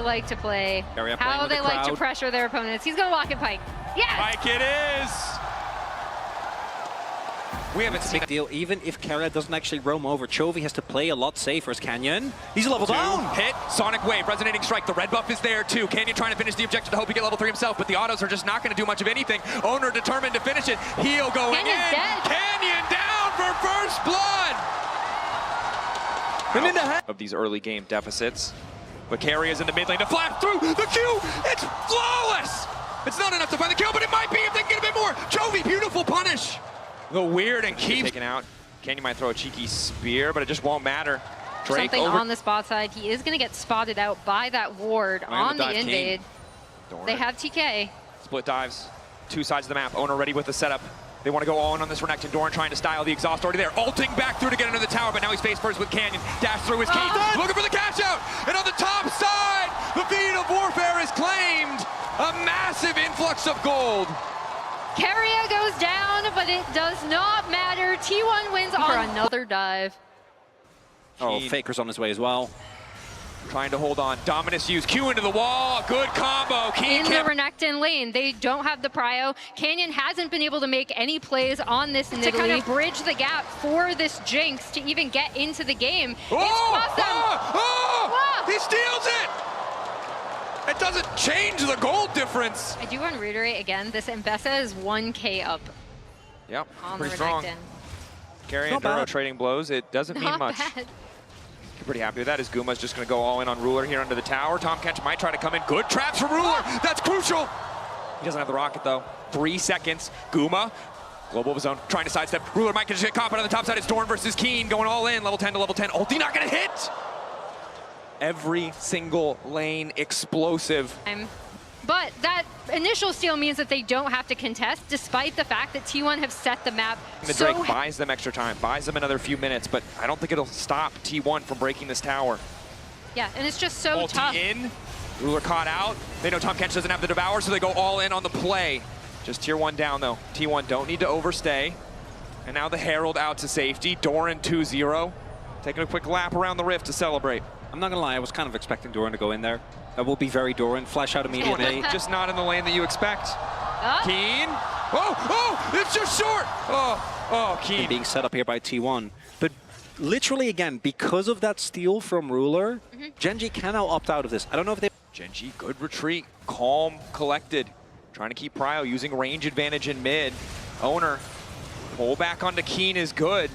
like to play, how they like to pressure their opponents. He's going to walk in Pike. Yes! Pike it is! We haven't seen a big deal, even if Keria doesn't actually roam over. Chovy has to play a lot safer as Canyon. He's a level down. Hit, Sonic Wave, Resonating Strike. The red buff is there too. Canyon trying to finish the objective to hope he get level 3 himself, but the autos are just not going to do much of anything. Owner determined to finish it. Heal going Canyon's in. Dead. Canyon down for first blood! And in the head of these early game deficits. But Keria is in the mid lane to flash through the Q. It's flawless! It's not enough to find the kill, but it might be if they can get a bit more. Chovy, beautiful punish. The weird and keep taken out. Canyon might throw a cheeky spear, but it just won't matter. Drake something on the spot side. He is going to get spotted out by that ward on the invade. They have TK. Split dives, two sides of the map. Owner ready with the setup. They want to go all in on this Renekton. Doran trying to style the exhaust already there. Ulting back through to get under the tower, but now he's face first with Canyon. Dash through his key. Looking for the cash out. And on the top side, the feed of warfare is claimed. A massive influx of gold. Keria goes down, but it does not matter. T1 wins on another dive. Oh, Faker's on his way as well. Trying to hold on. Dominus use. Q into the wall. Good combo. In the Renekton lane, they don't have the prio. Canyon hasn't been able to make any plays on this to kind of bridge the gap for this Jinx to even get into the game. It's awesome. He steals it! It doesn't change the gold difference. I do want to reiterate again, this Mbessa is 1k up. Yep, on pretty the strong. Keria and Duro trading blows. It doesn't mean much. Bad. Pretty happy with that as Guma's just going to go all in on Ruler here under the tower. Tom Kench might try to come in. Good traps from Ruler. That's crucial. He doesn't have the rocket though. 3 seconds. Guma, global of his own, trying to sidestep. Ruler might just get caught, but on the top side it's Dorn versus Keen going all in. Level 10 to level 10. Ulti not going to hit. Every single lane explosive. But that initial steal means that they don't have to contest, despite the fact that T1 have set the map. The Drake buys them extra time, buys them another few minutes, but I don't think it'll stop T1 from breaking this tower. Yeah, and it's just so tough. In, Ruler caught out. They know Tom Kench doesn't have the Devour, so they go all in on the play. Just tier 1 down though. T1 don't need to overstay. And now the Herald out to safety. Doran 2-0. Taking a quick lap around the rift to celebrate. I'm not gonna lie, I was kind of expecting Doran to go in there. That will be very Doran. Flash out immediately. Just not in the lane that you expect. Keen. Oh, it's just short. Oh, Keen. Being set up here by T1. But literally, again, because of that steal from Ruler, Gen.G can now opt out of this. I don't know if they... Gen.G, good retreat. Calm, collected. Trying to keep Prio, using range advantage in mid. Owner, pull back onto Keen is good.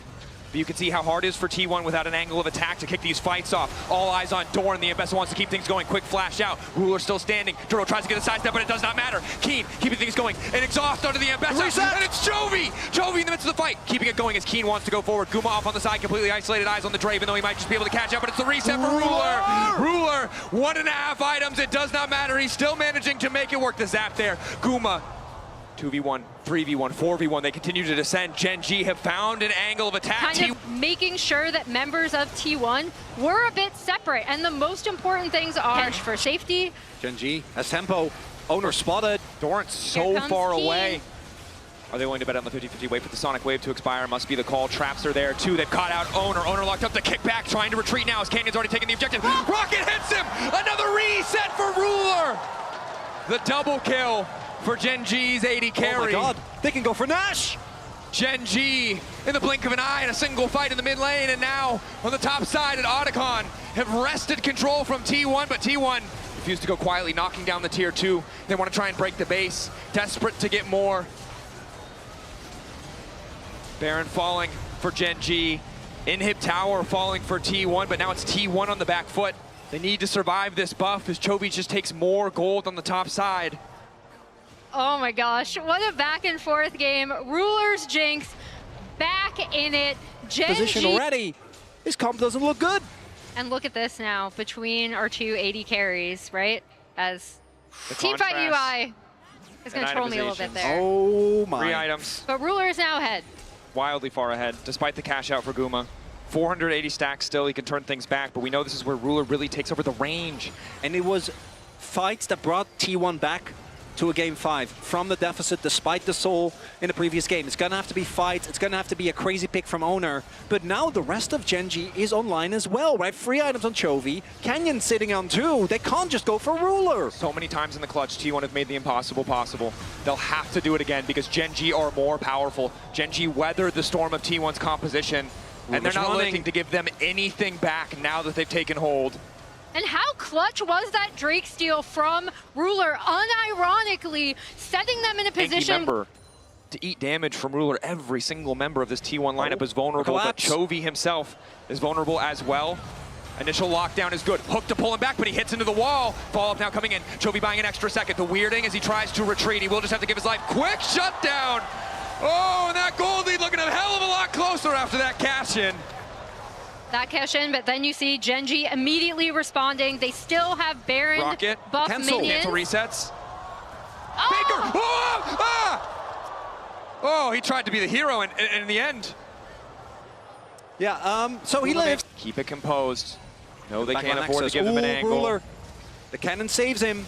But you can see how hard it is for T1 without an angle of attack to kick these fights off. All eyes on Dorn. The Mbessa wants to keep things going. Quick flash out. Ruler still standing. Duro tries to get a sidestep, but it does not matter. Keen keeping things going. An exhaust onto the Mbessa. And it's Chovy! Chovy in the midst of the fight. Keeping it going as Keen wants to go forward. Guma off on the side, completely isolated. Eyes on the Draven, though he might just be able to catch up, but it's the reset for Ruler. Ruler, 1.5 items. It does not matter. He's still managing to make it work. The zap there. Guma. 2v1, 3v1, 4v1, they continue to descend. Gen.G have found an angle of attack. Kind of making sure that members of T1 were a bit separate, and the most important things are for safety. Gen.G has tempo. Owner spotted. Doran's so far away. Are they willing to bet on the 50-50? Wait for the Sonic Wave to expire. Must be the call. Traps are there too. They've caught out Owner. Owner locked up the kickback, trying to retreat now as Canyon's already taken the objective. Rocket hits him! Another reset for Ruler! The double kill for Gen.G's 80 carry. Oh my god, they can go for Nash! Gen.G in the blink of an eye in a single fight in the mid lane, and now on the top side at Otacon have wrested control from T1, but T1 refused to go quietly, knocking down the tier 2. They want to try and break the base, desperate to get more. Baron falling for Gen.G. Inhib Tower falling for T1, but now it's T1 on the back foot. They need to survive this buff as Chovy just takes more gold on the top side. Oh my gosh, what a back and forth game. Ruler's Jinx back in it. Gen.G position already. His comp doesn't look good. And look at this now between our two 80 carries, right? As the Teamfight UI is going to troll me a little bit there. Oh my. 3 items. But Ruler is now ahead. Wildly far ahead, despite the cash out for Guma. 480 stacks still, he can turn things back, but we know this is where Ruler really takes over the range. And it was fights that brought T1 back to a Game 5 from the deficit despite the soul in the previous game. It's going to have to be fights. It's going to have to be a crazy pick from Owner. But now the rest of Gen.G is online as well, right? 3 items on Chovy. Canyon sitting on 2. They can't just go for Ruler. So many times in the clutch, T1 have made the impossible possible. They'll have to do it again because Gen.G are more powerful. Gen.G weathered the storm of T1's composition, and they're not looking to give them anything back now that they've taken hold. And how clutch was that Drake steal from Ruler, unironically setting them in a position. Member to eat damage from Ruler. Every single member of this T1 lineup is vulnerable, but Chovy himself is vulnerable as well. Initial lockdown is good. Hook to pull him back, but he hits into the wall. Follow-up now coming in. Chovy buying an extra second. The weirding as he tries to retreat. He will just have to give his life. Quick shutdown. Oh, and that gold lead looking a hell of a lot closer after that cash-in. That cash in, but then you see Gen.G immediately responding. They still have Baron Rocket. buff Cancel minions. Resets. Oh! Baker! Oh! Ah! Oh, he tried to be the hero and in the end. Yeah, so he lives. Keep it composed. No, they Back can't on afford access. to give them an Ooh, angle. Ruler. The cannon saves him.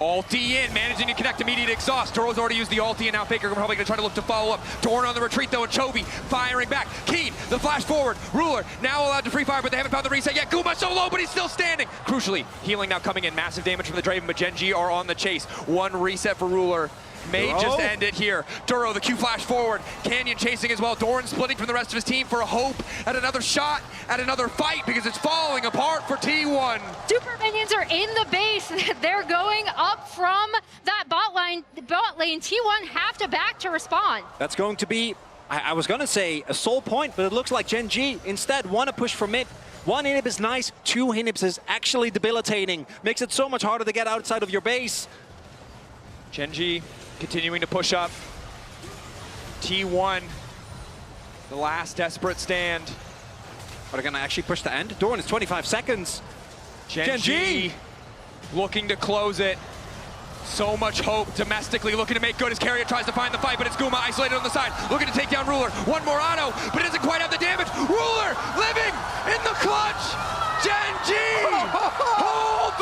Ulti in, managing to connect immediate exhaust. Duro's already used the ulti, and now Faker probably going to try to look to follow up. Dorn on the retreat, though, and Chovy firing back. Keen, the flash forward. Ruler now allowed to free fire, but they haven't found the reset yet. Guma so low, but he's still standing. Crucially, healing now coming in. Massive damage from the Draven, but Gen.G are on the chase. One reset for Ruler. May just end it here. Duro, the Q flash forward. Canyon chasing as well. Dorn splitting from the rest of his team for a hope at another shot, at another fight, because it's falling apart for T1. Super minions are in the base. They're going up from that bot lane. T1 have to back to respond. That's going to be, I was going to say a soul point, but it looks like Gen.G instead want to push for mid. 1 inhib is nice, 2 inhibs is actually debilitating. Makes it so much harder to get outside of your base. Gen.G continuing to push up. T1, the last desperate stand. Are they going to actually push the end? Dorn is 25 seconds. Gen.G looking to close it. So much hope domestically, looking to make good as Carrier tries to find the fight, but it's Guma isolated on the side, looking to take down Ruler. One more auto, but it doesn't quite have the damage. Ruler living in the clutch. Gen.G hold